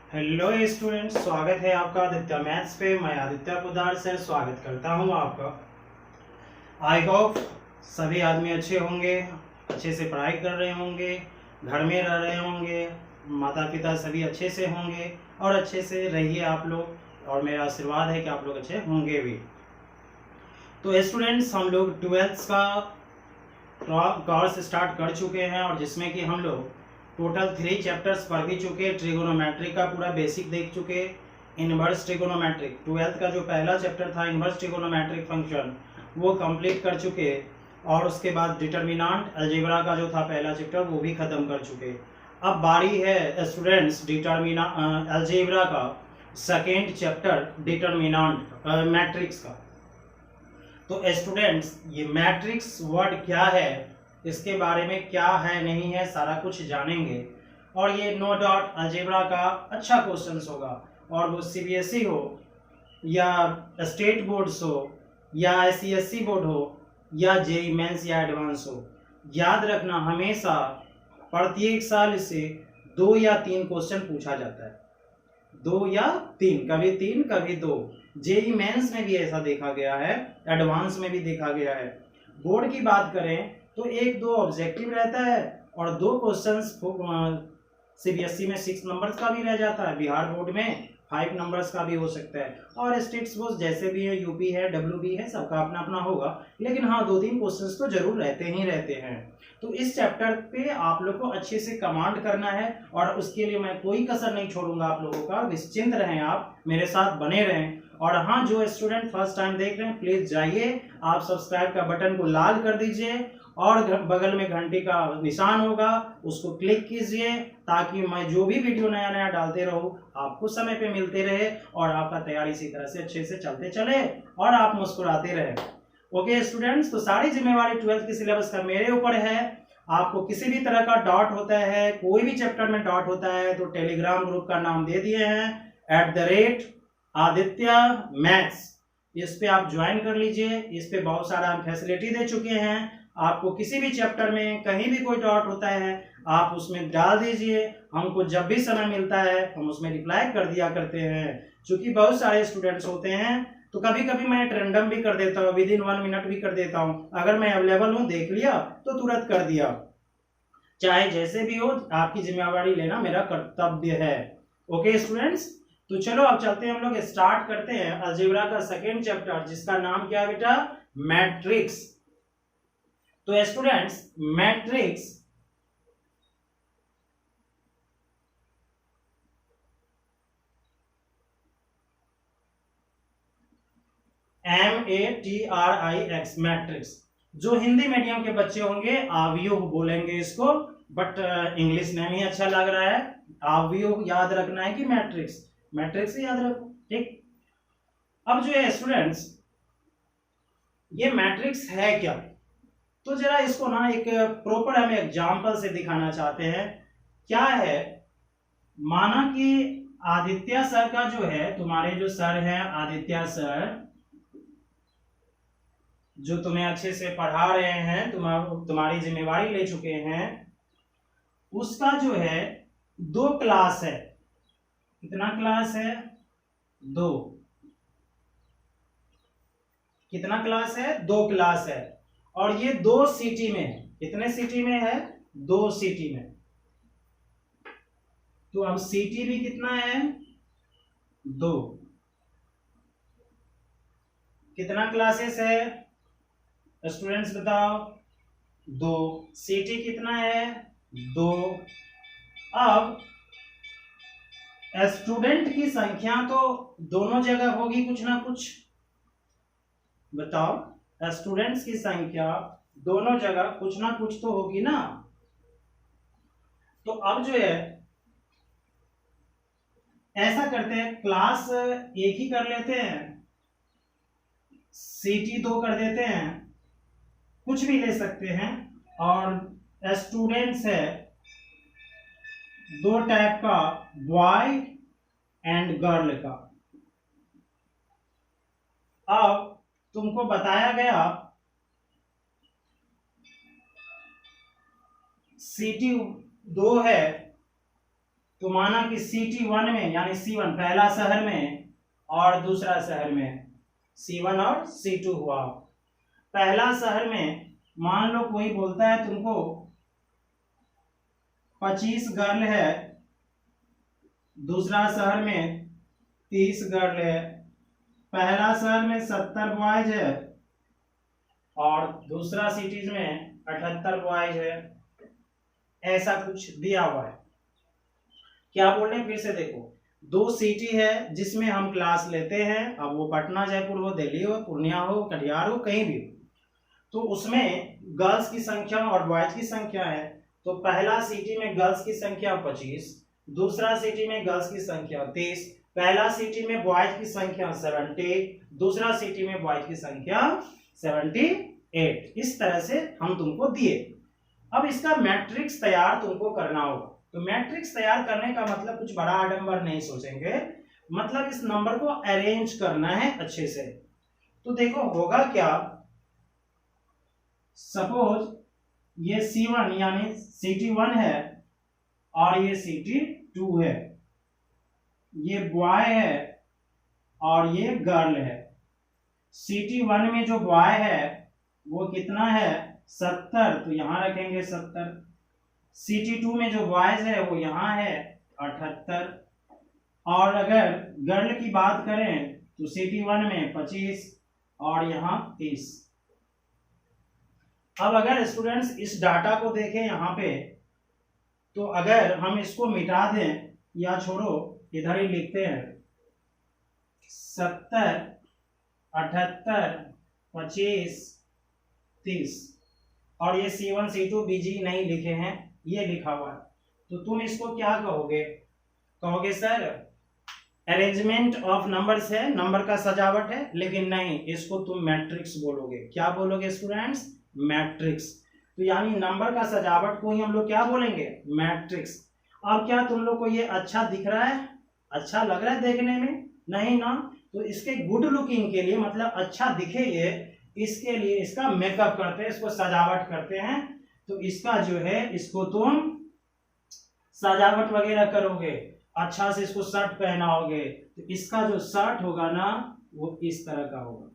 Hello students, स्वागत है आपका आदित्य मैथ्स पे। मैं आदित्य पोदार से स्वागत करता हूं आपका। आई होप सभी आदमी अच्छे होंगे, अच्छे से पढ़ाई कर रहे होंगे, घर में रह रहे होंगे, माता पिता सभी अच्छे से होंगे और अच्छे से रहिए आप लोग। और मेरा आशीर्वाद है कि आप लोग अच्छे होंगे भी। तो स्टूडेंट्स, हम लोग 12th का कोर्स स्टार्ट कर चुके हैं और जिसमें कि हम लोग टोटल 3 चैप्टर्स पढ़ भी चुके। ट्रिगोनोमेट्री का पूरा बेसिक देख चुके, इनवर्स ट्रिगोनोमेट्रिक 12th का जो पहला चैप्टर था इनवर्स ट्रिगोनोमेट्रिक फंक्शन वो कंप्लीट कर चुके, और उसके बाद डिटर्मिनेंट अलजेब्रा का जो था पहला चैप्टर वो भी खत्म कर चुके। अब बारी है स्टूडेंट्स अलजेब्रा का सेकेंड चैप्टर डिटर्मिनेंट मैट्रिक्स का। तो स्टूडेंट्स, ये मैट्रिक्स वर्ड क्या है, इसके बारे में क्या है नहीं है सारा कुछ जानेंगे। और ये नो डाउट अलजेब्रा का अच्छा क्वेश्चंस होगा, और वो सीबीएसई हो या स्टेट बोर्ड्स हो या आईसीएसई बोर्ड हो या जेईई मेंस या एडवांस हो। याद रखना, हमेशा प्रत्येक साल इसे 2 या 3 क्वेश्चन पूछा जाता है। 2 या 3, कभी 3 कभी 2। जेईई मेंस में भी ऐसा देखा गया है, एडवांस में भी देखा गया है। बोर्ड की बात करें तो 1-2 ऑब्जेक्टिव रहता है और 2 क्वेश्चंस सीबीएसई में 6 नंबर्स का भी रह जाता है, बिहार बोर्ड में 5 नंबर्स का भी हो सकता है, और स्टेट्स बोर्ड जैसे भी है, यूपी है, डब्ल्यूबी है, सबका अपना अपना होगा। लेकिन हाँ, 2-3 क्वेश्चंस तो जरूर रहते ही रहते हैं। तो इस चैप्टर पे आप लोग को अच्छे से कमांड करना है, और उसके लिए मैं कोई कसर नहीं छोड़ूंगा आप लोगों का। निश्चिंत रहें, आप मेरे साथ बने रहें। और हाँ, जो स्टूडेंट फर्स्ट टाइम देख रहे हैं प्लीज जाइए, आप सब्सक्राइब का बटन को लाल कर दीजिए और बगल में घंटी का निशान होगा, उसको क्लिक कीजिए, ताकि मैं जो भी वीडियो नया नया डालते रहूं आपको समय पे मिलते रहे और आपका तैयारी इसी तरह से अच्छे से चलते चले और आप मुस्कुराते रहे। ओके स्टूडेंट्स, तो सारी जिम्मेवारी 12th के सिलेबस का मेरे ऊपर है। आपको किसी भी तरह का डाउट होता है, कोई भी चैप्टर में डाउट होता है, तो टेलीग्राम ग्रुप का नाम दे दिए हैं @आदित्य मैथ्स। इस पे आप ज्वाइन कर लीजिए। इस पे बहुत सारा हम फैसिलिटी दे चुके हैं। आपको किसी भी चैप्टर में कहीं भी कोई डाउट होता है आप उसमें डाल दीजिए, हमको जब भी समय मिलता है हम उसमें रिप्लाई कर दिया करते हैं। क्योंकि बहुत सारे स्टूडेंट्स होते हैं, तो कभी कभी मैं रैंडम भी कर देता हूँ, विदिन 1 मिनट भी कर देता हूँ। अगर मैं अवेलेबल हूँ, देख लिया तो तुरंत कर दिया। चाहे जैसे भी हो, आपकी जिम्मेवारी लेना मेरा कर्तव्य है। ओके स्टूडेंट्स, तो चलो अब चलते हैं, हम लोग स्टार्ट करते हैं अलजेब्रा का सेकेंड चैप्टर, जिसका नाम क्या है बेटा? मैट्रिक्स। तो स्टूडेंट्स, मैट्रिक्स MATRIX मैट्रिक्स, जो हिंदी मीडियम के बच्चे होंगे आव्यूह बोलेंगे इसको, बट इंग्लिश नेम ही अच्छा लग रहा है। आव्यूह याद रखना है कि मैट्रिक्स, मैट्रिक्स ही याद रखो, ठीक। अब जो है स्टूडेंट्स, ये मैट्रिक्स है क्या, तो जरा इसको ना एक प्रॉपर हम एग्जांपल से दिखाना चाहते हैं। क्या है, माना कि आदित्य सर का जो है, तुम्हारे जो सर हैं आदित्य सर, जो तुम्हें अच्छे से पढ़ा रहे हैं, तुम्हारी जिम्मेवारी ले चुके हैं, उसका जो है 2 क्लास है। कितना क्लास है? 2। कितना क्लास है? 2 क्लास है। और ये 2 सिटी में है। कितने सिटी में है? 2 सिटी में। तो अब सिटी भी कितना है? 2। कितना क्लासेस है स्टूडेंट्स बताओ? 2। सिटी कितना है? 2। अब स्टूडेंट की संख्या तो दोनों जगह होगी कुछ ना कुछ, बताओ। स्टूडेंट्स की संख्या दोनों जगह कुछ ना कुछ तो होगी ना। तो अब जो है ऐसा करते हैं, क्लास एक ही कर लेते हैं, सिटी 2 कर देते हैं, कुछ भी ले सकते हैं। और स्टूडेंट्स है 2 टाइप का, बॉय एंड गर्ल का। अब तुमको बताया गया सिटी 2 है, तो माना कि CT1 में यानी C1 पहला शहर में और दूसरा शहर में C1 और C2 हुआ। पहला शहर में मान लो कोई बोलता है तुमको 25 गर्ल है, दूसरा शहर में 30 गर्ल है, पहला शहर में 70 बॉयज है और दूसरा सिटीज में 78 बॉयज है, ऐसा कुछ दिया हुआ है। क्या बोल रहे हैं फिर से देखो, 2 सिटी है जिसमें हम क्लास लेते हैं, अब वो पटना जयपुर हो, दिल्ली हो, पूर्णिया हो, कटिहार हो, कहीं भी हो, तो उसमें गर्ल्स की संख्या और बॉयज की संख्या है। तो पहला सिटी में गर्ल्स की संख्या 25, दूसरा सिटी में गर्ल्स की संख्या 30, पहला सिटी में बॉयज की संख्या 70, दूसरा सिटी में बॉयज की संख्या 78। इस तरह से हम तुमको दिए। अब इसका मैट्रिक्स तैयार तुमको करना होगा। तो मैट्रिक्स तैयार करने का मतलब कुछ बड़ा आडंबर नहीं सोचेंगे, मतलब इस नंबर को अरेंज करना है अच्छे से। तो देखो होगा क्या, सपोज ये C1 यानी CT1 है और ये CT2 है, ये बॉय है और ये गर्ल है। CT1 में जो बॉय है वो कितना है 70, तो यहां रखेंगे 70। CT2 में जो बॉयज है वो यहाँ है 78। और अगर गर्ल की बात करें तो CT1 में 25 और यहाँ 30। अब अगर स्टूडेंट्स इस डाटा को देखें यहाँ पे, तो अगर हम इसको मिटा दें या छोड़ो इधर ही लिखते हैं 70, 78, 25, 30 और ये C1 C2 BG नहीं लिखे हैं, ये लिखा हुआ है। तो तुम इसको क्या कहोगे, कहोगे सर अरेंजमेंट ऑफ नंबर्स है, नंबर का सजावट है, लेकिन नहीं, इसको तुम मैट्रिक्स बोलोगे। क्या बोलोगे स्टूडेंट्स, मैट्रिक्स। तो यानी नंबर का सजावट को ही हम लोग क्या बोलेंगे, मैट्रिक्स। अब क्या तुम लोग को ये अच्छा दिख रहा है, अच्छा लग रहा है देखने में, नहीं ना? तो इसके गुड लुकिंग के लिए, मतलब अच्छा दिखे ये, इसके लिए इसका मेकअप करते हैं, इसको सजावट करते हैं। तो इसका जो है इसको तुम सजावट वगैरह करोगे, अच्छा से इसको शर्ट पहनाओगे, तो इसका जो शर्ट होगा ना वो इस तरह का होगा।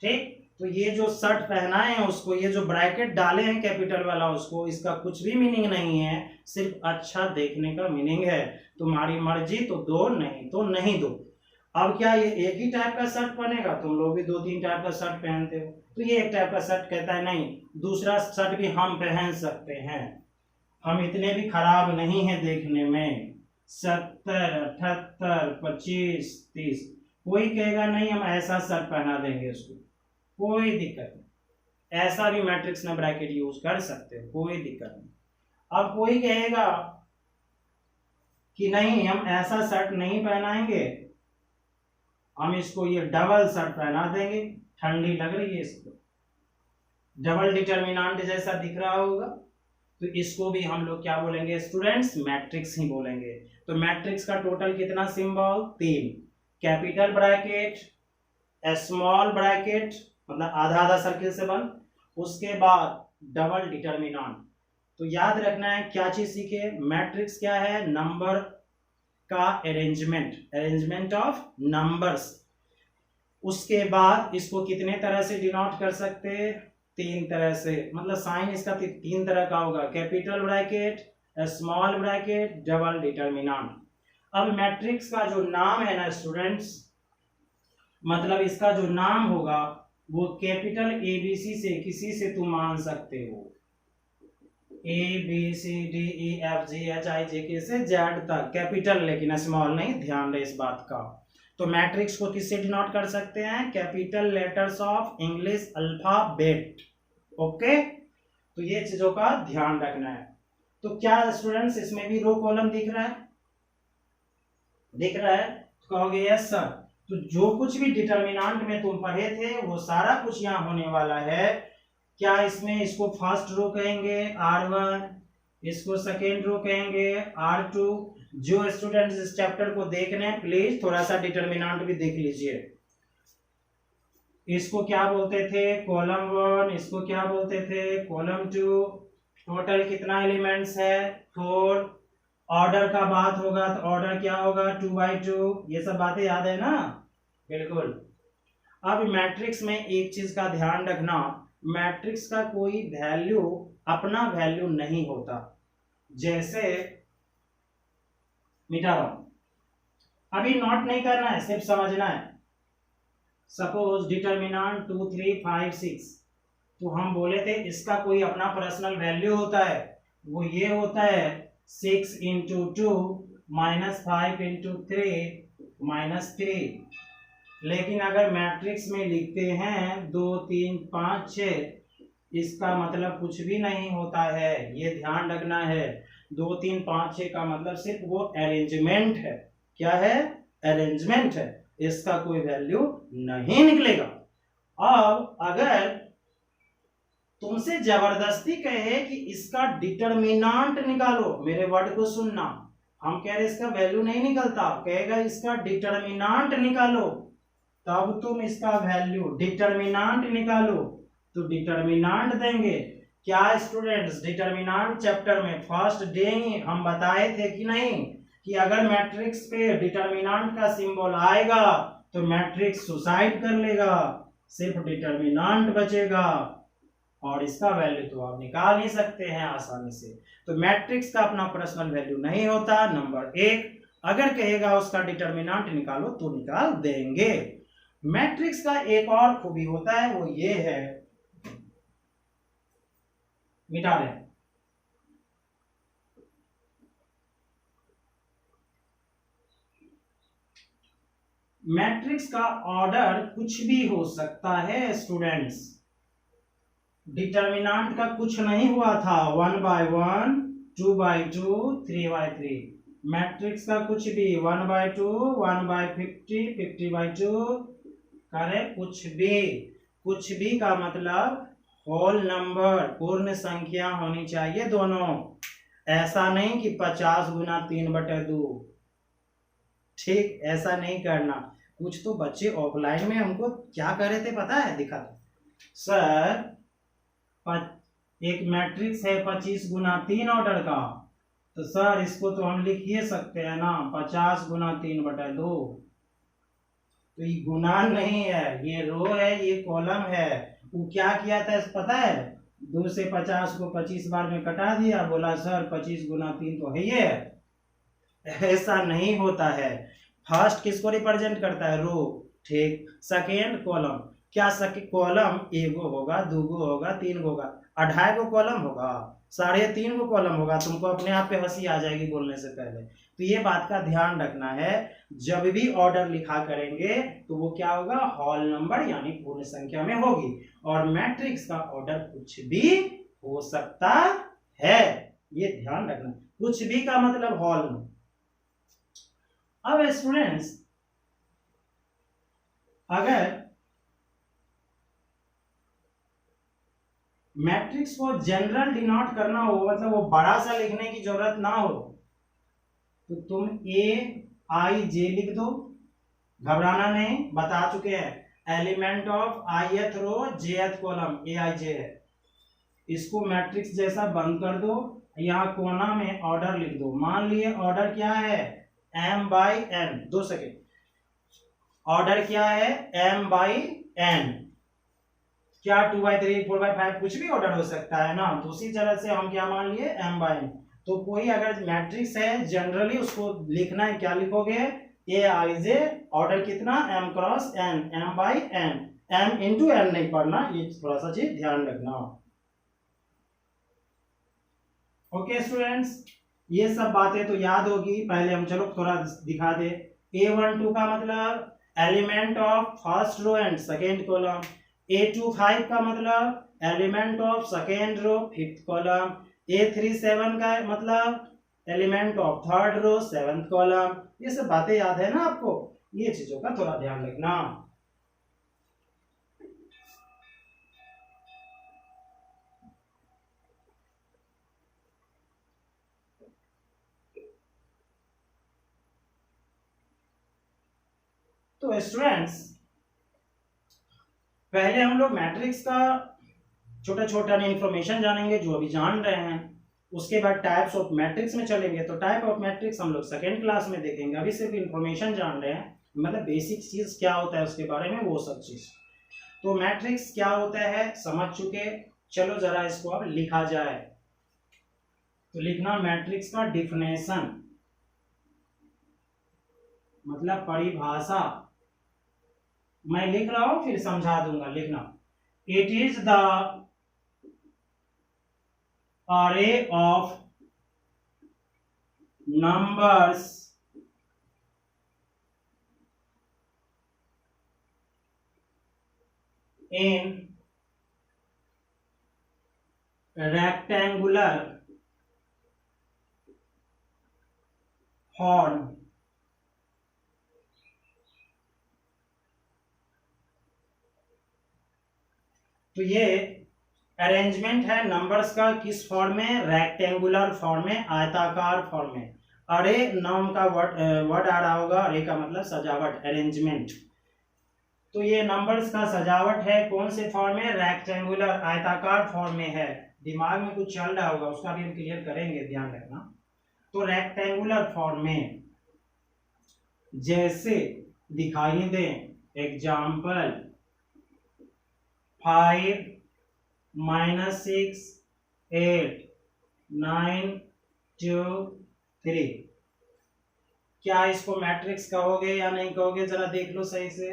ठीक, तो ये जो शर्ट पहनाए हैं उसको, ये जो ब्रैकेट डाले हैं कैपिटल वाला उसको, इसका कुछ भी मीनिंग नहीं है, सिर्फ अच्छा देखने का मीनिंग है। तुम्हारी मर्जी तो दो, नहीं तो नहीं दो। अब क्या ये एक ही टाइप का शर्ट पहनेगा, तुम लोग भी 2-3 टाइप का शर्ट पहनते हो, तो ये एक टाइप का शर्ट कहता है नहीं, दूसरा शर्ट भी हम पहन सकते हैं, हम इतने भी खराब नहीं है देखने में। 70, 78, 25, 30, कोई कहेगा नहीं हम ऐसा शर्ट पहना देंगे उसको, कोई दिक्कत नहीं, ऐसा भी मैट्रिक्स में ब्रैकेट यूज कर सकते हो, कोई दिक्कत नहीं। अब कोई कहेगा कि नहीं हम ऐसा शर्ट नहीं पहनाएंगे, हम इसको ये डबल शर्ट पहना देंगे, ठंडी लग रही है इसको, डबल डिटर्मिनेंट जैसा दिख रहा होगा, तो इसको भी हम लोग क्या बोलेंगे स्टूडेंट्स, मैट्रिक्स ही बोलेंगे। तो मैट्रिक्स का टोटल कितना symbol, 3, capital bracket, small bracket मतलब आधा आधा सर्किल से बन, उसके बाद डबल डिटर्मिनेंट। तो याद रखना है क्या चीज सीखे, मैट्रिक्स क्या है, नंबर का अरेंजमेंट, अरेंजमेंट ऑफ नंबर्स। उसके बाद इसको कितने तरह से डिनोट कर सकते हैं, 3 तरह से, मतलब साइन इसका 3 तरह का होगा, capital bracket, small bracket, double determinant. अब मैट्रिक्स का जो नाम है ना स्टूडेंट्स, मतलब इसका जो नाम होगा वो कैपिटल ABC से किसी से तुम मान सकते हो, ABCDEFGHIJK से Z तक कैपिटल, लेकिन स्मॉल नहीं, ध्यान रहे इस बात का। तो मैट्रिक्स को किससे डिनोट कर सकते हैं, capital letters of English alphabet. Okay, तो ये चीजों का ध्यान रखना है। तो क्या स्टूडेंट्स इसमें भी रो कॉलम दिख रहा है, दिख रहा है, तो कहोगे यस सर। तो जो कुछ भी डिटर्मिनेंट में तुम पढ़े थे वो सारा कुछ यहाँ होने वाला है। क्या इसमें इसको फर्स्ट रो कहेंगे R1, इसको सेकेंड रो कहेंगे R2। जो स्टूडेंट्स इस चैप्टर को देख रहे हैं प्लीज थोड़ा सा डिटर्मिनेंट भी देख लीजिए। इसको क्या बोलते थे, कॉलम 1, इसको क्या बोलते थे, कॉलम 2, टोटल कितना एलिमेंट्स है 4। ऑर्डर का बात होगा तो ऑर्डर क्या होगा 2/2। ये सब बातें याद है ना, बिल्कुल। अब मैट्रिक्स में एक चीज का ध्यान रखना, मैट्रिक्स का कोई वैल्यू अपना वैल्यू नहीं होता। जैसे मिटा रहा हूं, अभी नोट नहीं करना है, सिर्फ समझना है। सपोज डिटर्मिनेंट 2 3 5 6, तो हम बोले थे इसका कोई अपना पर्सनल वैल्यू होता है, वो ये होता है 6 इंटू 2 माइनस 5 इंटू 3 माइनस 3। लेकिन अगर मैट्रिक्स में लिखते हैं 2 3 5 6, इसका मतलब कुछ भी नहीं होता है, ये ध्यान रखना है। 2 3 5 6 का मतलब सिर्फ वो अरेंजमेंट है। क्या है? अरेंजमेंट है, इसका कोई वैल्यू नहीं निकलेगा। अब अगर तुमसे जबरदस्ती कहे कि इसका डिटर्मिनेंट निकालो, मेरे वर्ड को सुनना, हम कह रहे इसका वैल्यू नहीं निकलता, कहेगा इसका डिटर्मिनेंट निकालो, तब तुम इसका वैल्यू डिटर्मिनेंट निकालो, तो डिटर्मिनेंट देंगे। क्या स्टूडेंट्स, डिटर्मिनेंट चैप्टर में फर्स्ट डे ही हम बताए थे कि नहीं कि अगर मैट्रिक्स पे डिटर्मिनेंट का सिंबल आएगा तो मैट्रिक्स सुसाइड कर लेगा, सिर्फ डिटर्मिनेंट बचेगा, और इसका वैल्यू तो आप निकाल ही सकते हैं आसानी से। तो मैट्रिक्स का अपना पर्सनल वैल्यू नहीं होता, नंबर 1। अगर कहेगा उसका डिटर्मिनेंट निकालो तो निकाल देंगे। मैट्रिक्स का एक और खूबी होता है, वो ये है, मिटा दें। मैट्रिक्स का ऑर्डर कुछ भी हो सकता है स्टूडेंट्स, डिटर्मिनेंट का कुछ नहीं हुआ था, 1/1 2/2 3/3। मैट्रिक्स का कुछ भी 1/2 1/50 50/2 करे, कुछ भी का मतलब होल नंबर, पूर्ण संख्या होनी चाहिए दोनों। ऐसा नहीं कि 50 गुना 3/2, ठीक, ऐसा नहीं करना। कुछ तो बच्चे ऑफलाइन में हमको क्या कर रहे थे पता है, दिखा सर एक मैट्रिक्स है 25 गुना 3 ऑर्डर का, तो सर इसको तो हम लिख ही सकते हैं ना 50 गुना 3/2। तो ये गुना नहीं है, ये रो है, ये कॉलम है। वो क्या किया था पता है, 2 से 50 को 25 बार में कटा दिया, बोला सर 25 गुना 3 तो है ही है। ऐसा नहीं होता है। फर्स्ट किसको रिप्रेजेंट करता है? रो, ठीक। सेकेंड कॉलम, क्या कॉलम एगो होगा, दूगो होगा, तीन गो होगा, 2.5 गो कॉलम होगा, 3.5 गो कॉलम होगा? तुमको अपने आप पे हंसी आ जाएगी बोलने से पहले। तो ये बात का ध्यान रखना है, जब भी ऑर्डर लिखा करेंगे तो वो क्या होगा, होल नंबर यानी पूर्ण संख्या में होगी। और मैट्रिक्स का ऑर्डर कुछ भी हो सकता है, ये ध्यान रखना। कुछ भी का मतलब होल में। अब स्टूडेंट्स, अगर मैट्रिक्स को जनरल डिनोट करना हो, मतलब वो बड़ा सा लिखने की जरूरत ना हो, तो तुम AIJ लिख दो, घबराना नहीं, बता चुके हैं। Element of ith row jth column AIJ है। इसको मैट्रिक्स जैसा बंद कर दो, यहाँ कोना में ऑर्डर लिख दो। मान लिए ऑर्डर क्या है, m/n। 2 सेकेंड, ऑर्डर क्या है, m/n। क्या 2/3 4/5 कुछ भी ऑर्डर हो सकता है ना, तो उसी तरह से हम क्या मान लिए, m/n। तो कोई अगर मैट्रिक्स है जनरली उसको लिखना है, क्या लिखोगे, AIJ, ऑर्डर कितना, m×n, m/n, m into n नहीं पढ़ना, ये थोड़ा सा चीज ध्यान रखना। ओके स्टूडेंट्स, ये सब बातें तो याद होगी। पहले हम चलो थोड़ा दिखा दे। A12 का मतलब element of first row and second column. A25 का मतलब element of second row fifth column. A37 का मतलब element of third row seventh column. ये सब बातें याद है ना आपको, ये चीजों का थोड़ा ध्यान रखना। तो स्टूडेंट्स, पहले हम लोग मैट्रिक्स का छोटा छोटा इन्फॉर्मेशन जानेंगे जो अभी जान रहे हैं। उसके बाद टाइप्स ऑफ मैट्रिक्स में चलेंगे, तो टाइप ऑफ मैट्रिक्स हम लोग सेकेंड क्लास में देखेंगे। अभी सिर्फ इन्फॉर्मेशन जान रहे हैं, मतलब बेसिक चीज क्या होता है उसके बारे में, वो सब चीज। तो मैट्रिक्स क्या होता है समझ चुके, चलो जरा इसको अब लिखा जाए। तो लिखना मैट्रिक्स का डिफिनेशन, मतलब परिभाषा। मैं लिख रहा हूं फिर समझा दूंगा, लिखना। It is the array of numbers in rectangular form तो ये अरेंजमेंट है नंबर्स का, किस फॉर्म में, रेक्टेंगुलर फॉर्म में, आयताकार फॉर्म में। अरे नाम का वर्ड आ रहा होगा, अरे का मतलब सजावट, अरेंजमेंट। तो ये नंबर्स का सजावट है, कौन से फॉर्म में, रेक्टेंगुलर, आयताकार फॉर्म में है। दिमाग में कुछ चल रहा होगा, उसका भी हम क्लियर करेंगे, ध्यान रखना। तो रेक्टेंगुलर फॉर्म में जैसे दिखाई दे, एग्जाम्पल 5 -6 8 9 2 3। क्या इसको मैट्रिक्स कहोगे या नहीं कहोगे, जरा देख लो सही से।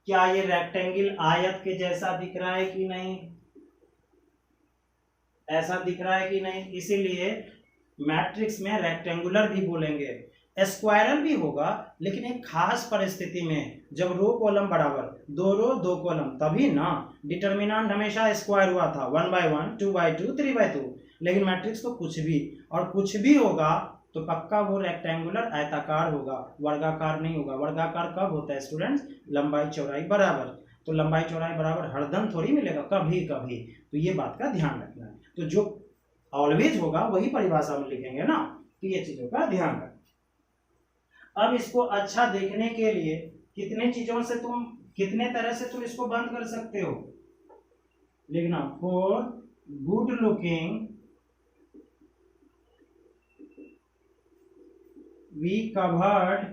क्या ये रेक्टेंगल आयत के जैसा दिख रहा है कि नहीं, ऐसा दिख रहा है कि नहीं। इसीलिए मैट्रिक्स में रेक्टेंगुलर भी बोलेंगे, स्क्वायरल भी होगा, लेकिन एक खास परिस्थिति में, जब रो कॉलम बराबर, 2 रो 2 कॉलम, तभी ना। डिटर्मिनेंट हमेशा स्क्वायर हुआ था, 1/1 2/2 3/2। लेकिन मैट्रिक्स तो कुछ भी, और कुछ भी होगा तो पक्का वो रेक्टेंगुलर, आयताकार होगा, वर्गाकार नहीं होगा। वर्गाकार कब होता है स्टूडेंट्स, लंबाई चौड़ाई बराबर। तो लंबाई चौड़ाई बराबर हरदम थोड़ी मिलेगा, कभी कभी। तो ये बात का ध्यान रखना है। तो जो ऑलवेज होगा वही परिभाषा में लिखेंगे ना, तो ये चीजों का ध्यान रखना। अब इसको अच्छा देखने के लिए कितने चीजों से तुम, कितने तरह से तुम इसको बंद कर सकते हो, लिखना। For good looking we covered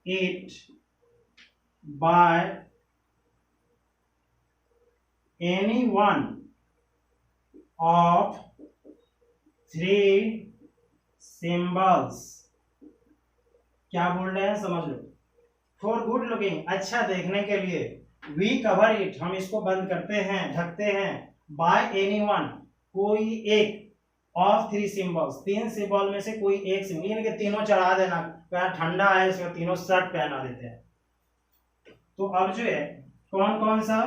it by any one of 3 symbols। क्या बोल रहे हैं समझ लो। फॉर गुड लुकिंग, अच्छा देखने के लिए, वी कवर इट, हम इसको बंद करते हैं, ढकते हैं, बाय एनी वन, कोई एक, ऑफ 3 सिंबल्स, 3 सिंबल में से कोई एक सिंबल, यानी कि तीनों चढ़ा देना। ठंडा है इसमें तीनों शर्ट पहना देते हैं। तो अब जो है कौन कौन सा,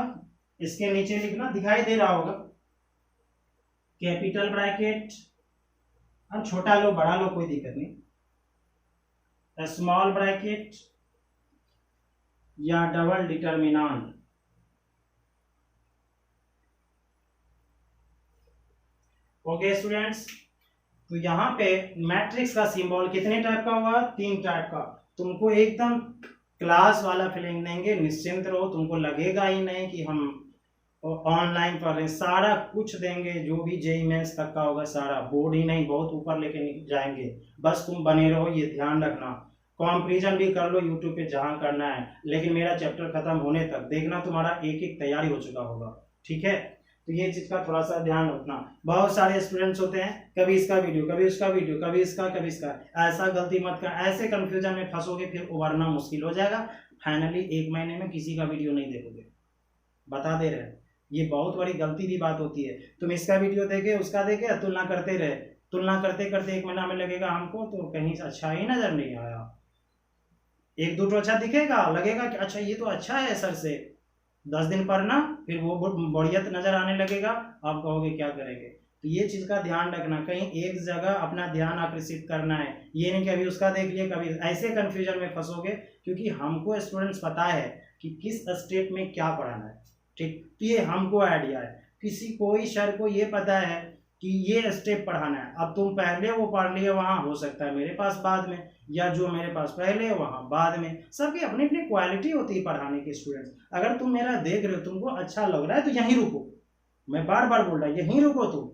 इसके नीचे लिखना, दिखाई दे रहा होगा, कैपिटल ब्रैकेट, अब छोटा लो बड़ा लो कोई दिक्कत नहीं, स्मॉल ब्रैकेट या डबल डिटर्मिनेंट। ओके स्टूडेंट्स, तो यहाँ पे मैट्रिक्स का सिंबल कितने टाइप का हुआ, 3 टाइप का। तुमको एकदम क्लास वाला फीलिंग देंगे, निश्चिंत रहो, तुमको लगेगा ही नहीं कि हम ऑनलाइन पढ़ रहे हैं। सारा कुछ देंगे, जो भी जेईई मेंस तक का होगा सारा, बोर्ड ही नहीं बहुत ऊपर लेके जाएंगे। बस तुम बने रहो, ये ध्यान रखना। कंपैरिजन भी कर लो यूट्यूब पे जहाँ करना है, लेकिन मेरा चैप्टर खत्म होने तक देखना तुम्हारा एक एक तैयारी हो चुका होगा, ठीक है। तो ये चीज का थोड़ा सा ध्यान रखना। बहुत सारे स्टूडेंट्स होते हैं, कभी इसका वीडियो, कभी उसका वीडियो, कभी इसका कभी इसका। ऐसा गलती मत कर, ऐसे कंफ्यूजन में फंसोगे, फिर उबरना मुश्किल हो जाएगा। फाइनली 1 महीने में किसी का वीडियो नहीं देखोगे, बता दे रहे। ये बहुत बड़ी गलती की बात होती है। तुम इसका वीडियो देखे, उसका देखे, तुलना करते रहे, तुलना करते करते 1 महीना में लगेगा हमको तो कहीं अच्छा ही नजर नहीं आया। 1-2 तो अच्छा दिखेगा, लगेगा कि अच्छा ये तो अच्छा है सर से, 10 दिन पढ़ना, फिर वो बढ़ियत नजर आने लगेगा, आप कहोगे क्या करेंगे। तो ये चीज का ध्यान रखना, कहीं एक जगह अपना ध्यान आकर्षित करना है। ये नहीं कि अभी उसका देख लिया, कभी ऐसे कंफ्यूजन में फंसोगे, क्योंकि हमको स्टूडेंट्स पता है कि किस स्टेप में क्या पढ़ाना है, ठीक। तो ये हमको आइडिया है, किसी कोई सर को ये पता है कि ये स्टेप पढ़ाना है। अब तुम पहले वो पढ़ लिए, वहां हो सकता है मेरे पास बाद में, या जो मेरे पास पहले है वहाँ बाद में। सबकी अपनी अपनी क्वालिटी होती है पढ़ाने की स्टूडेंट्स। अगर तुम मेरा देख रहे हो, तुमको अच्छा लग रहा है तो यहीं रुको, मैं बार बार बोल रहा हूँ यहीं रुको तुम,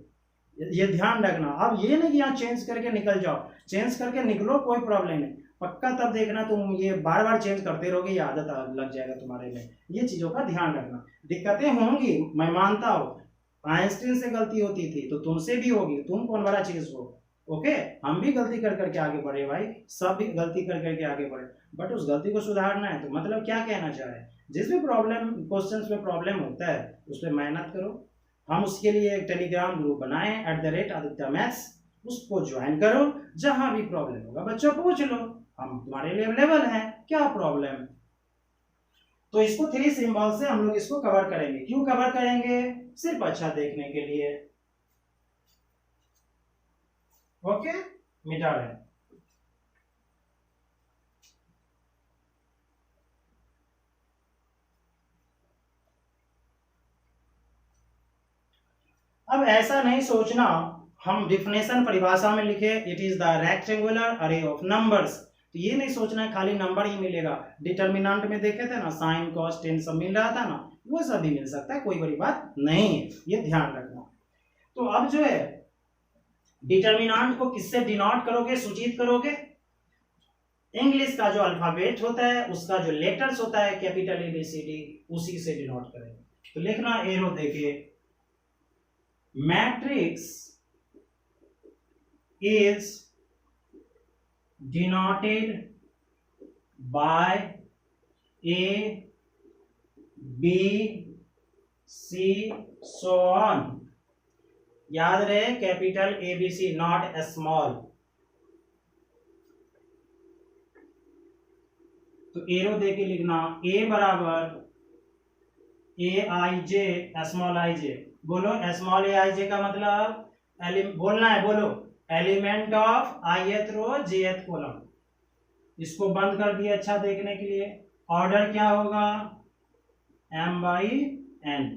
ये ध्यान रखना। अब ये नहीं कि यहाँ चेंज करके निकल जाओ, चेंज करके निकलो कोई प्रॉब्लम नहीं, पक्का तब देखना तुम ये बार बार चेंज करते रहोगे, ये आदत लग जाएगा तुम्हारे में। ये चीजों का ध्यान रखना। दिक्कतें होंगी, मैं मानता हूँ, आइंस्टीन से गलती होती थी तो तुमसे भी होगी, तुम कौन बड़ा चीज हो। ओके, हम भी गलती कर करके आगे बढ़े भाई, सब भी गलती कर करके आगे बढ़े, बट उस गलती को सुधारना है। तो मतलब क्या कहना चाह रहे हैं, जिस भी प्रॉब्लम क्वेश्चंस में प्रॉब्लम होता है उस पर मेहनत करो। हम उसके लिए एक टेलीग्राम ग्रुप बनाए @आदित्य मैथ्स, उसको ज्वाइन करो, जहां भी प्रॉब्लम होगा बच्चों पूछ लो, हम तुम्हारे लिए अवेलेबल हैं, क्या प्रॉब्लम। तो इसको 3 सिंबल से हम लोग इसको कवर करेंगे। क्यों कवर करेंगे, सिर्फ अच्छा देखने के लिए। ओके, मिटा रहे। अब ऐसा नहीं सोचना, हम डिफिनेशन परिभाषा में लिखे इट इज द रेक्टेंगुलर अरे ऑफ नंबर्स, तो ये नहीं सोचना है खाली नंबर ही मिलेगा। डिटर्मिनेंट में देखे थे ना, साइन कॉस टेन सब मिल रहा था ना, वो सब भी मिल सकता है, कोई बड़ी बात नहीं है, ये ध्यान रखना। तो अब जो है डिटर्मिनेंट को किससे डिनोट करोगे, सूचित करोगे, इंग्लिश का जो अल्फाबेट होता है उसका जो लेटर्स होता है कैपिटल ABCD, उसी से डिनोट करेंगे। तो लिखना एरो देखिए, matrix is denoted by A, B, C, so on। याद रहे कैपिटल ABC, नॉट स्मॉल। तो एरो देके लिखना, A बराबर AIJ स्मॉल IJ। बोलो स्मॉल AIJ का मतलब बोलना है, बोलो element of ith row jth column. इसको बंद कर दिया अच्छा देखने के लिए। ऑर्डर क्या होगा, m/n,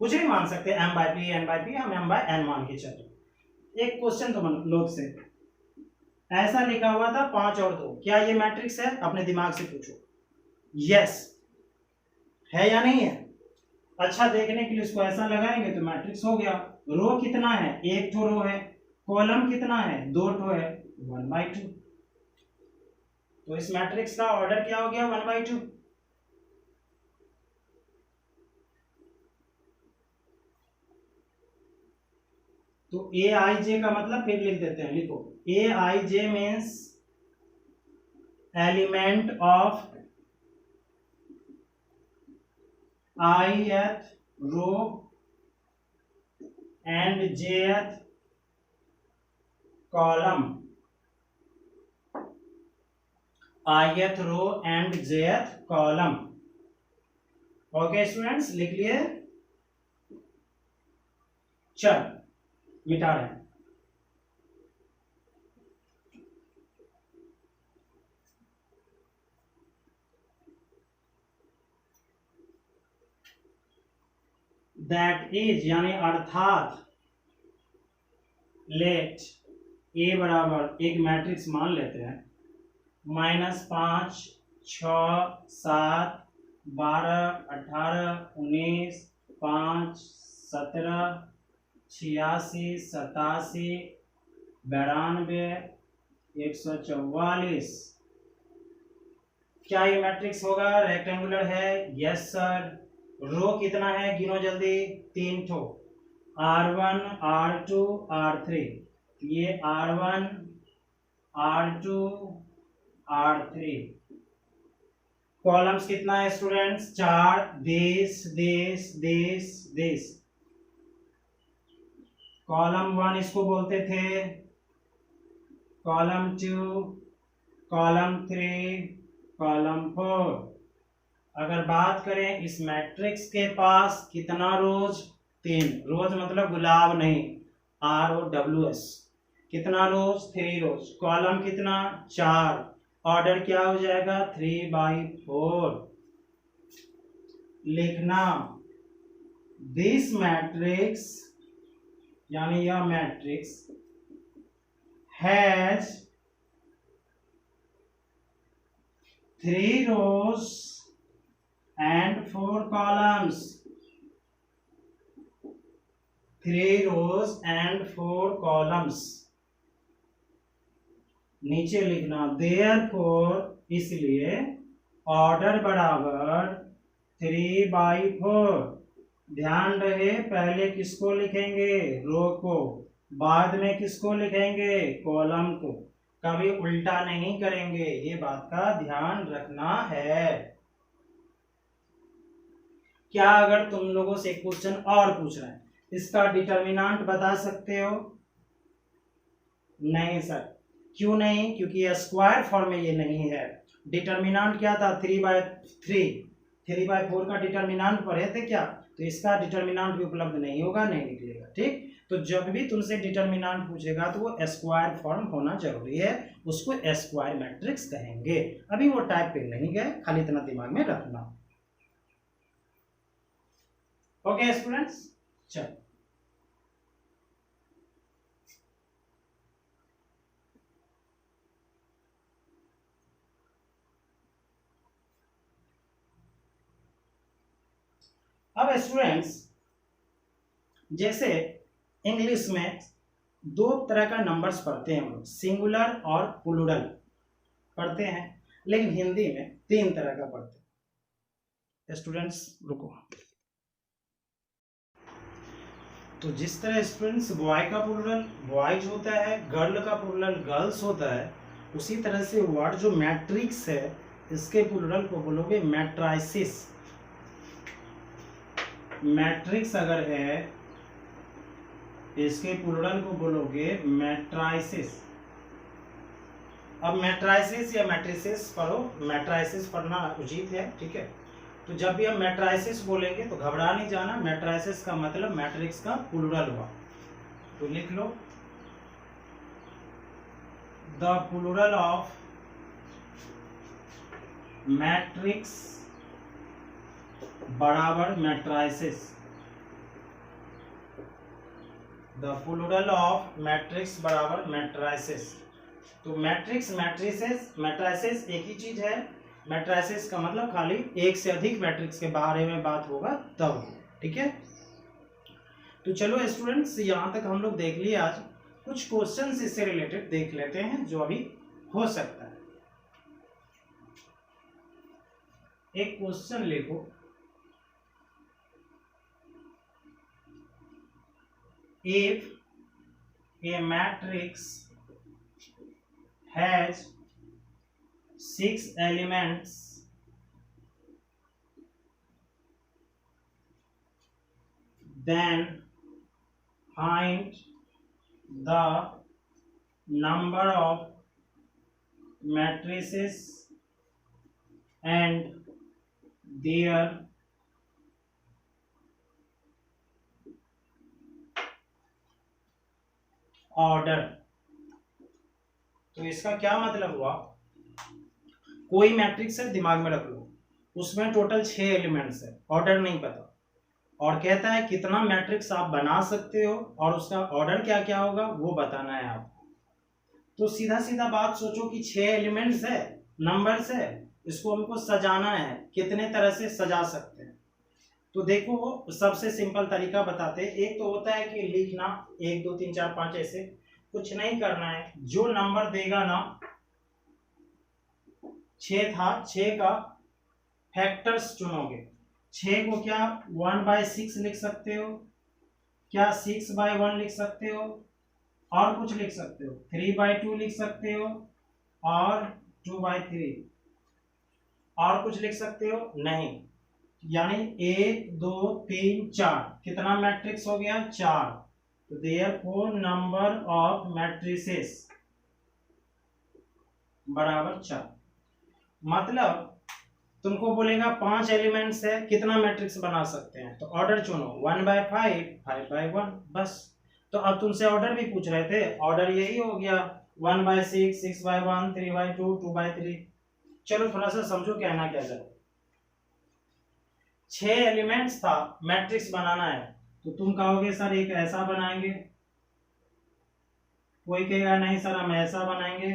कुछ भी मान सकते हैं, m/p n/p, हम m/n मान के चलो। एक क्वेश्चन तो लोग से ऐसा लिखा हुआ था 5 और 2, क्या ये मैट्रिक्स है, अपने दिमाग से पूछो, यस है या नहीं है। अच्छा देखने के लिए इसको ऐसा लगाएंगे तो मैट्रिक्स हो गया। रो कितना है, 1 रो है, कॉलम कितना है, 2 है, 1/2। तो इस मैट्रिक्स का ऑर्डर क्या हो गया, 1/2। तो AIJ का मतलब फिर लिख देते हैं, लिखो AIJ means element of ith row and jth column, ith row and jth column. Okay students, लिख लिए, चल मिटा रहे हैं। दैट इज यानी अर्थात, लेट ए बराबर एक मैट्रिक्स मान लेते हैं, -5 6 7 12 18 19 5 17 86 87 92 144। क्या ये मैट्रिक्स होगा, रेक्टेंगुलर है, यस सर। रो कितना है, गिनो जल्दी, 3 ठो, R1 R2 R3, ये R1 R2 R3। कॉलम्स कितना है स्टूडेंट्स, 4, देश देश देश देश। कॉलम 1 इसको बोलते थे, कॉलम 2, कॉलम 3, कॉलम 4। अगर बात करें इस मैट्रिक्स के पास कितना रोज, 3 रोज, मतलब गुलाब नहीं, ROWS, कितना रोज, 3 रोज। कॉलम कितना, 4, ऑर्डर क्या हो जाएगा, 3/4। लिखना दिस मैट्रिक्स यानी यह matrix has 3 rows and 4 columns. 3 rows and 4 columns. नीचे लिखना therefore, इसलिए ऑर्डर बराबर 3/4। ध्यान रहे पहले किसको लिखेंगे, रो को, बाद में किसको लिखेंगे, कॉलम को। कभी उल्टा नहीं करेंगे, ये बात का ध्यान रखना है। क्या अगर तुम लोगों से एक क्वेश्चन और पूछ रहे हैं, इसका डिटर्मिनेंट बता सकते हो? नहीं सर। क्यों नहीं? क्योंकि ये स्क्वायर फॉर्म में ये नहीं है। डिटर्मिनेंट क्या था, 3/3। 3/4 का डिटर्मिनेंट पढ़े थे क्या? तो इसका डिटर्मिनेंट भी उपलब्ध नहीं होगा, नहीं निकलेगा। ठीक, तो जब भी तुमसे डिटर्मिनेंट पूछेगा तो वो स्क्वायर फॉर्म होना जरूरी है, उसको स्क्वायर मैट्रिक्स कहेंगे। अभी वो टाइप पे नहीं गए, खाली इतना दिमाग में रखना। ओके स्टूडेंट्स, चलो अब स्टूडेंट्स, जैसे इंग्लिश में 2 तरह का नंबर्स पढ़ते हैं हम लोग, सिंगुलर और प्लूरल पढ़ते हैं, लेकिन हिंदी में 3 तरह का पढ़ते हैं। स्टूडेंट्स रुको, तो जिस तरह स्टूडेंट्स बॉय का प्लूरल बॉयज होता है, गर्ल का प्लूरल गर्ल्स होता है, उसी तरह से वर्ड जो मैट्रिक्स है, इसके प्लूरल को बोलोगे मैट्राइसिस। मैट्रिक्स अगर है, इसके प्लूरल को बोलोगे मैट्राइसिस। अब मैट्राइसिस या मैट्रिसेस पढ़ो, मैट्राइसिस पढ़ना उचित है, ठीक है। तो जब भी हम मैट्राइसिस बोलेंगे तो घबरा नहीं जाना, मैट्राइसिस का मतलब मैट्रिक्स का प्लूरल हुआ। तो लिख लो, द प्लूरल ऑफ मैट्रिक्स बराबर matrices. The plural of matrix बराबर मैट्राइसिस। तो मैट्रिक्स, मैट्रिसेस, मैट्राइसिस एक ही चीज है। मैट्राइसिस का मतलब खाली एक से अधिक मैट्रिक्स के बारे में बात होगा तब, ठीक है। तो चलो स्टूडेंट्स, यहां तक हम लोग देख लिए। आज कुछ क्वेश्चंस इससे रिलेटेड देख लेते हैं जो अभी हो सकता है। एक क्वेश्चन लिखो, if a matrix has 6 elements then find the number of matrices and their order. तो इसका क्या मतलब हुआ, कोई मैट्रिक्स है, दिमाग में रख लो, उसमें टोटल 6 एलिमेंट्स है, ऑर्डर नहीं पता, और कहता है कितना मैट्रिक्स आप बना सकते हो और उसका ऑर्डर क्या क्या होगा वो बताना है आपको। तो सीधा सीधा बात सोचो कि 6 एलिमेंट्स है, नंबर्स है, इसको हमको सजाना है, कितने तरह से सजा सकते हैं। तो देखो, सबसे सिंपल तरीका बताते हैं। एक तो होता है कि लिखना 1 2 3 4 5, ऐसे कुछ नहीं करना है। जो नंबर देगा ना, 6 था, 6 का फैक्टर्स चुनोगे। 6 को क्या 1/6 लिख सकते हो, क्या 6/1 लिख सकते हो, और कुछ लिख सकते हो, 3/2 लिख सकते हो, और 2/3, और कुछ लिख सकते हो नहीं। यानी 1 2 3 4, कितना मैट्रिक्स हो गया, 4। तो देयरफॉर नंबर ऑफ मैट्रिसेस बराबर 4। मतलब तुमको बोलेगा 5 एलिमेंट्स है, कितना मैट्रिक्स बना सकते हैं, तो ऑर्डर चुनो 1/5, 5/1, बस। तो अब तुमसे ऑर्डर भी पूछ रहे थे, ऑर्डर यही हो गया 1/6, 6/1, 3/2, 2/3। चलो थोड़ा सा समझो कहना क्या चाहते। 6 एलिमेंट्स था, मैट्रिक्स बनाना है, तो तुम कहोगे सर एक ऐसा बनाएंगे, कोई कहेगा नहीं सर हम ऐसा बनाएंगे,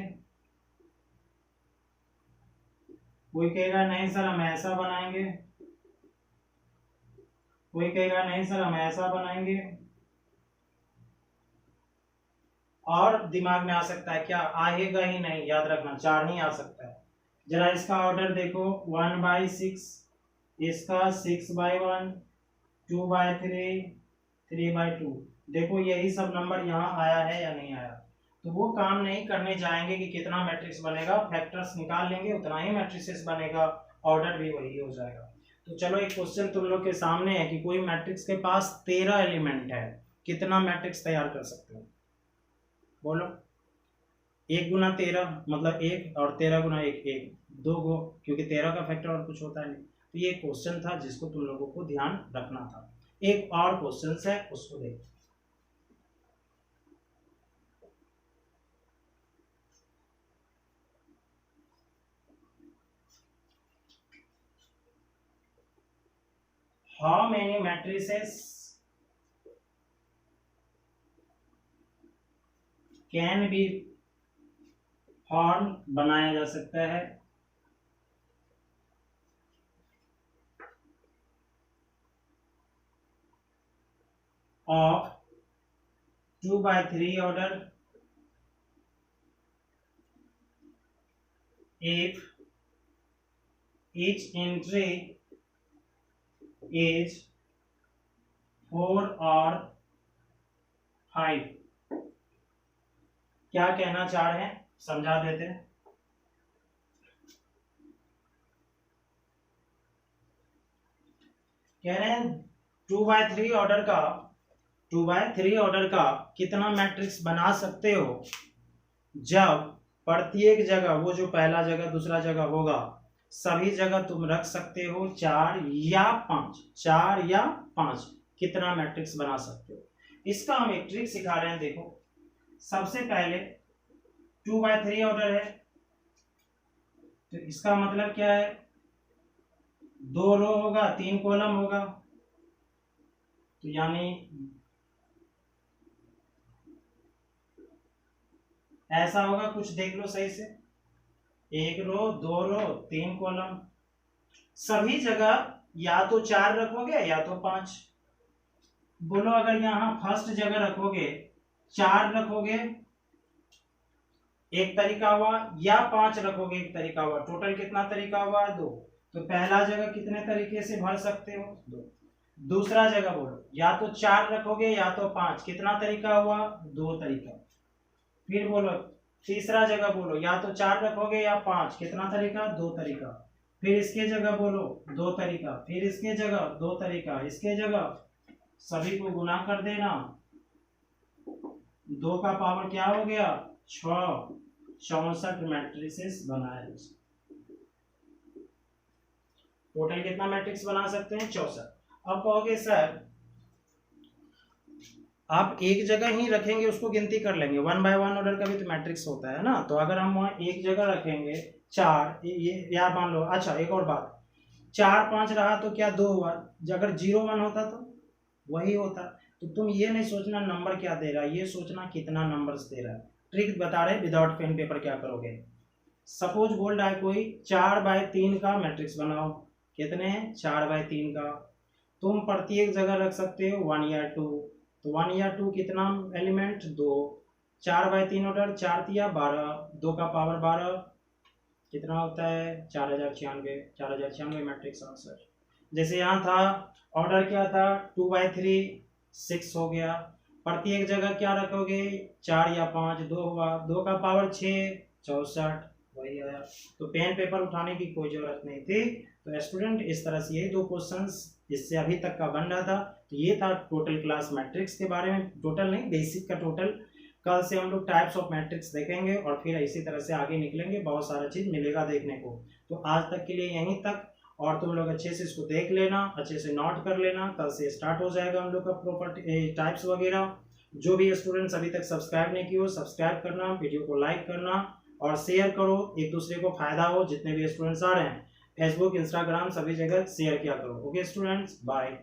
कोई कहेगा नहीं सर हम ऐसा बनाएंगे, कोई कहेगा नहीं सर हम ऐसा बनाएंगे। और दिमाग में आ सकता है क्या? आएगा ही नहीं, याद रखना 4 ही आ सकता है। जरा इसका ऑर्डर देखो, 1/6, इसका 6/1, 2/3, 3/2। देखो यही सब नंबर यहाँ आया है या नहीं आया। तो वो काम नहीं करने जाएंगे कि कितना मैट्रिक्स बनेगा, फैक्टर्स निकाल लेंगे उतना ही मैट्रिसेस बनेगा, ऑर्डर भी वही हो जाएगा। तो चलो एक क्वेश्चन तुम लोग के सामने है कि कोई मैट्रिक्स के पास 13 एलिमेंट है, कितना मैट्रिक्स तैयार कर सकते हो? बोलो। 1 गुना 13 मतलब 1, और 13 गुना 1 1, 2 गो, क्योंकि 13 का फैक्टर और कुछ होता है नहीं। तो ये क्वेश्चन था जिसको तुम लोगों को ध्यान रखना था। एक और क्वेश्चन है उसको देखो। How many matrices can be formed बनाया जा सकता है of 2/3 order if each entry is 4 or 5। क्या कहना चाह रहे हैं समझा देते हैं। कह रहे हैं 2/3 ऑर्डर का कितना मैट्रिक्स बना सकते हो जब प्रत्येक जगह, वो जो पहला जगह दूसरा जगह होगा, सभी जगह तुम रख सकते हो 4 या 5, 4 या 5, कितना मैट्रिक्स बना सकते हो। इसका हम एक ट्रिक सिखा रहे हैं। देखो सबसे पहले 2/3 ऑर्डर है, तो इसका मतलब क्या है, 2 रो होगा 3 कॉलम होगा, तो यानी ऐसा होगा कुछ, देख लो सही से, 1 रो 2 रो 3 कॉलम। सभी जगह या तो 4 रखोगे या तो 5। बोलो अगर यहां फर्स्ट जगह रखोगे 4 रखोगे एक तरीका हुआ, या 5 रखोगे एक तरीका हुआ, टोटल कितना तरीका हुआ? 2। तो पहला जगह कितने तरीके से भर सकते हो? 2। दूसरा जगह बोलो, या तो 4 रखोगे या तो 5, कितना तरीका हुआ? 2 तरीका। फिर बोलो तीसरा जगह बोलो, या तो 4 रखोगे या 5, कितना तरीका? 2 तरीका। फिर इसके जगह बोलो 2 तरीका, फिर इसके जगह 2 तरीका, इसके जगह सभी को गुना कर देना, 2 का पावर क्या हो गया? 6, 64 मैट्रिसेस बनाए। टोटल कितना मैट्रिक्स बना सकते हैं? 64। अब कहोगे सर आप एक जगह ही रखेंगे उसको गिनती कर लेंगे, 1/1 ऑर्डर का भी तो मैट्रिक्स होता है ना। तो अगर हम वहां एक जगह रखेंगे 4, ये या मान लो, अच्छा एक और बात, 4 5 रहा तो क्या 2 हुआ, अगर 0 1 होता तो वही होता। तो तुम ये नहीं सोचना नंबर क्या दे रहा है, ये सोचना कितना नंबर्स दे रहा है। ट्रिक बता रहे विदाउट पेन पेपर क्या करोगे। सपोज बोल रहा है कोई 4/3 का मैट्रिक्स बनाओ, कितने हैं? 4/3 का। तुम प्रत्येक जगह रख सकते हो 1 या 2, तो 1 या 2 कितना एलिमेंट? 2। 4/3 ऑर्डर, 4 दिया 12, 2 का पावर 12, कितना होता है? 4096 मैट्रिक्स आंसर। जैसे यहाँ था ऑर्डर क्या था? 2/3, 6 हो गया। प्रत्येक जगह क्या रखोगे? 4 या 5, 2 हुआ, 2 का पावर 6, 64, वही आया। तो पेन पेपर उठाने की कोई जरूरत नहीं थी। तो स्टूडेंट इस तरह से यही 2 क्वेश्चंस इससे अभी तक का बन रहा था। तो ये था टोटल क्लास मैट्रिक्स के बारे में, टोटल नहीं बेसिक का टोटल। कल से हम लोग टाइप्स ऑफ मैट्रिक्स देखेंगे और फिर इसी तरह से आगे निकलेंगे, बहुत सारा चीज मिलेगा देखने को। तो आज तक के लिए यहीं तक, और तुम लोग अच्छे से इसको देख लेना, अच्छे से नोट कर लेना, कल से स्टार्ट हो जाएगा हम लोग का प्रॉपर्टी टाइप्स वगैरह। जो भी स्टूडेंट्स अभी तक सब्सक्राइब नहीं किए हो सब्सक्राइब करना, वीडियो को लाइक करना और शेयर करो, एक दूसरे को फायदा हो। जितने भी स्टूडेंट्स आ रहे हैं फेसबुक इंस्टाग्राम सभी जगह शेयर किया करो। Okay students, bye.